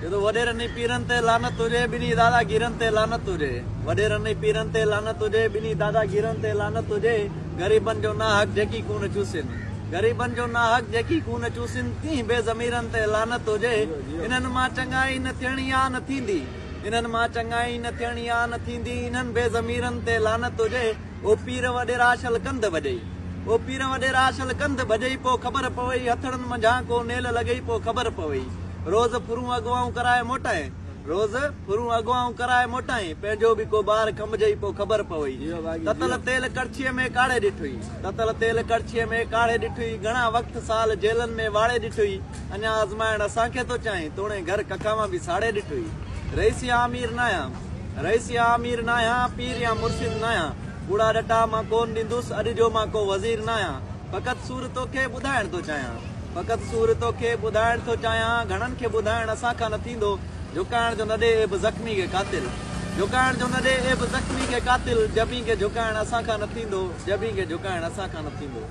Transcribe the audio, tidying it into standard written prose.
जो वडेरनि पीरनि ते लानत हुजे, ॿिन्ही दादागीरनि ते लानत हुजे। वडेरनि पीरनि ते लानत हुजे, ॿिन्ही दादागीरनि ते लानत हुजे। ग़रीबनि जो ना हक़ जेकी खून चूसिनि, ग़रीबनि जो ना हक़ जेकी खून चूसिनि, तीं बेज़मीरनि ते लानत हुजे। इन्हनि मां चङाई न थियणी आ न थींदी, इन्हनि मां चङाई न थियणी आ न थींदी, इन्हनि बेज़मीरनि ते लानत हुजे। ओ पीर वॾेरा शल कंध भॼई, ओ पीर वॾेरा शल कंध भॼई, पोइ ख़बर पवई हथड़नि मंझां को नेल लॻई, पोइ ख़बर पवई। रोज़ फुरूं अॻुवाऊं कराए मोटाए, रोज़ फुरूं अॻुवाऊं कराए मोटाई, पंहिंजो बि को ॿार खंभजई, पोइ ख़बर पवई। ततल तेल कड़छीअ में काढ़े ॾिठुई, ततल तेल कड़छीअ में काढ़े ॾिठुई, घणा वक़्त साल जेलनि में वाड़े ॾिठुई। अञा आज़माइण असांखे थो चाहे, तोड़े घर कखा मां बि साड़े ॾिठुई। रईस या अमीर नायां, रईस या अमीर नायां, पीर या मुर्शिद नायां, बूढ़ा ॾटा मां कोन ॾींदुसि, अॼु जो मां को वज़ीर नायां। फ़क़ति सूर तोखे ॿुधाइण थो चाहियां, फ़क़ति सूर तोखे ॿुधाइण थो चाहियां, घणनि खे ॿुधाइण असांखां न थींदो। झुकाइण जो न ॾे एब ज़ख़्मी खे कातिल, झुकाइण जो न ॾे एब ज़ख़्मी खे कातिल, जबी खे झुकाइण असांखां न थींदो, जबी खे झुकाइण असांखां न थींदो।